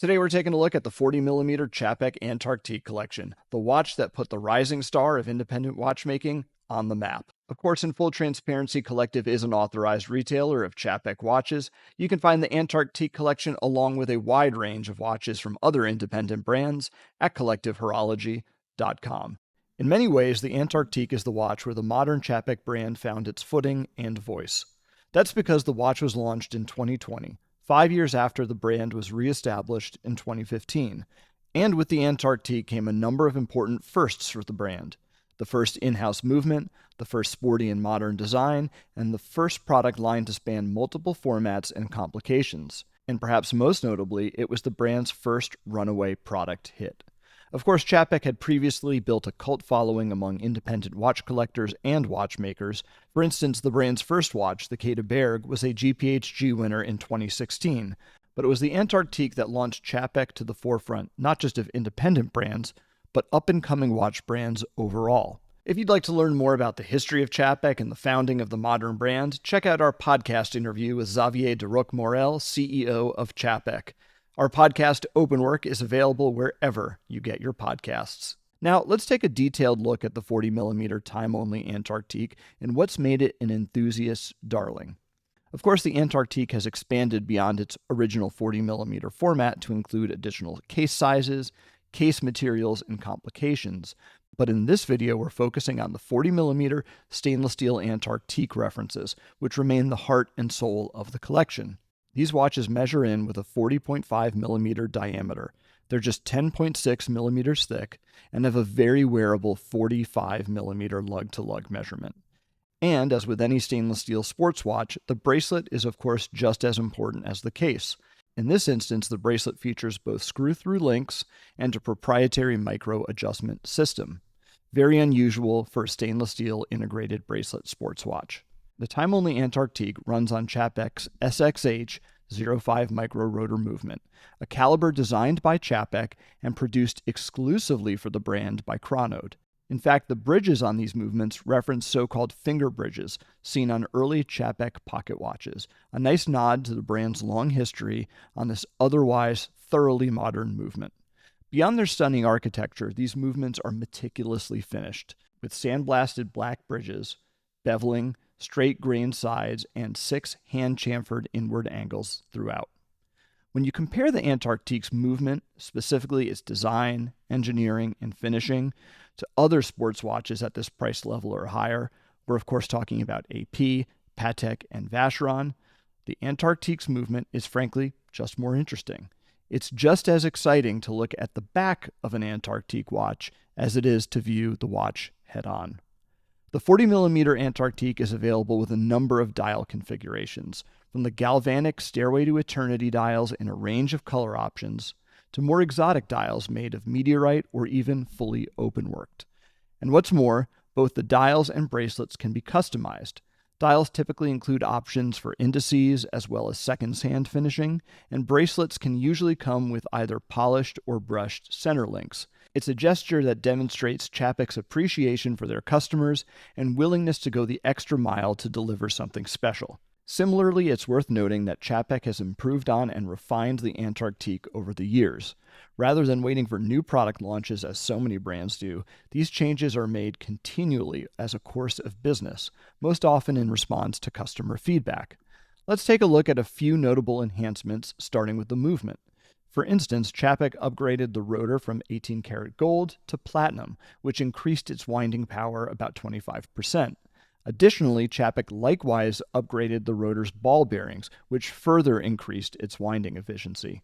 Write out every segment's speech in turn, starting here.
Today we're taking a look at the 40mm Czapek Antarctique collection, the watch that put the rising star of independent watchmaking on the map. Of course, in full transparency, Collective is an authorized retailer of Czapek watches. You can find the Antarctique collection along with a wide range of watches from other independent brands at collectivehorology.com. In many ways, the Antarctique is the watch where the modern Czapek brand found its footing and voice. That's because the watch was launched in 2020. 5 years after the brand was re-established in 2015. And with the Antarctique came a number of important firsts for the brand. The first in-house movement, the first sporty and modern design, and the first product line to span multiple formats and complications. And perhaps most notably, it was the brand's first runaway product hit. Of course, Czapek had previously built a cult following among independent watch collectors and watchmakers. For instance, the brand's first watch, the Kate Berg, was a GPHG winner in 2016. But it was the Antarctique that launched Czapek to the forefront, not just of independent brands, but up-and-coming watch brands overall. If you'd like to learn more about the history of Czapek and the founding of the modern brand, check out our podcast interview with Xavier de Roquemaurel, CEO of Czapek. Our podcast, Openwork, is available wherever you get your podcasts. Now, let's take a detailed look at the 40mm time-only Antarctique and what's made it an enthusiast's darling. Of course, the Antarctique has expanded beyond its original 40mm format to include additional case sizes, case materials, and complications. But in this video, we're focusing on the 40mm stainless steel Antarctique references, which remain the heart and soul of the collection. These watches measure in with a 40.5mm diameter. They're just 10.6 millimeters thick and have a very wearable 45mm lug-to-lug measurement. And as with any stainless steel sports watch, the bracelet is of course just as important as the case. In this instance, the bracelet features both screw-through links and a proprietary micro-adjustment system. Very unusual for a stainless steel integrated bracelet sports watch. The time-only Antarctique runs on Czapek's SXH-05 micro-rotor movement, a caliber designed by Czapek and produced exclusively for the brand by Chronode. In fact, the bridges on these movements reference so-called finger bridges seen on early Czapek pocket watches, a nice nod to the brand's long history on this otherwise thoroughly modern movement. Beyond their stunning architecture, these movements are meticulously finished, with sandblasted black bridges, beveling, straight-grained sides, and 6 hand-chamfered inward angles throughout. When you compare the Antarctique's movement, specifically its design, engineering, and finishing, to other sports watches at this price level or higher, we're of course talking about AP, Patek, and Vacheron, the Antarctique's movement is frankly just more interesting. It's just as exciting to look at the back of an Antarctique watch as it is to view the watch head-on. The 40mm Antarctique is available with a number of dial configurations, from the galvanic Stairway to Eternity dials in a range of color options, to more exotic dials made of meteorite or even fully open-worked. And what's more, both the dials and bracelets can be customized. Dials typically include options for indices as well as second sand finishing, and bracelets can usually come with either polished or brushed center links. It's a gesture that demonstrates Czapek's appreciation for their customers and willingness to go the extra mile to deliver something special. Similarly, it's worth noting that Czapek has improved on and refined the Antarctique over the years. Rather than waiting for new product launches as so many brands do, these changes are made continually as a course of business, most often in response to customer feedback. Let's take a look at a few notable enhancements, starting with the movement. For instance, Czapek upgraded the rotor from 18 karat gold to platinum, which increased its winding power about 25%. Additionally, Czapek likewise upgraded the rotor's ball bearings, which further increased its winding efficiency.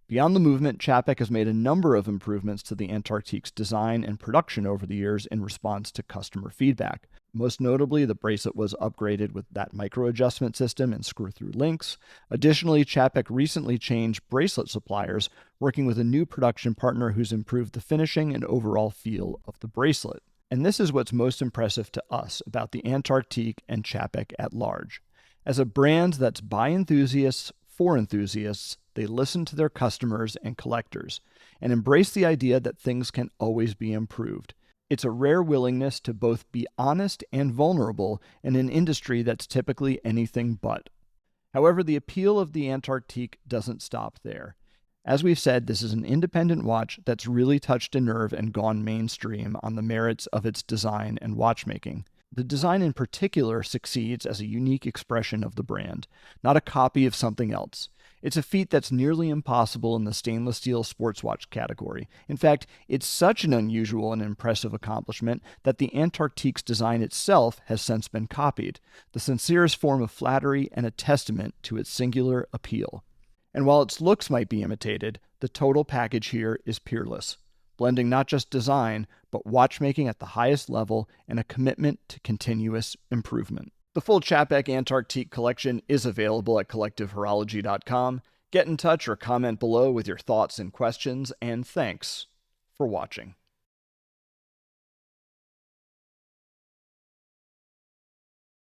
Beyond the movement, Czapek has made a number of improvements to the Antarctique's design and production over the years in response to customer feedback. Most notably, the bracelet was upgraded with that micro-adjustment system and screw-through links. Additionally, Czapek recently changed bracelet suppliers, working with a new production partner who's improved the finishing and overall feel of the bracelet. And this is what's most impressive to us about the Antarctique and Czapek at large. As a brand that's by enthusiasts for enthusiasts, they listen to their customers and collectors, and embrace the idea that things can always be improved. It's a rare willingness to both be honest and vulnerable in an industry that's typically anything but. However, the appeal of the Antarctique doesn't stop there. As we've said, this is an independent watch that's really touched a nerve and gone mainstream on the merits of its design and watchmaking. The design in particular succeeds as a unique expression of the brand, not a copy of something else. It's a feat that's nearly impossible in the stainless steel sports watch category. In fact, it's such an unusual and impressive accomplishment that the Antarctique's design itself has since been copied, the sincerest form of flattery and a testament to its singular appeal. And while its looks might be imitated, the total package here is peerless, blending not just design, but watchmaking at the highest level and a commitment to continuous improvement. The full Czapek Antarctique collection is available at collectivehorology.com. Get in touch or comment below with your thoughts and questions, and thanks for watching.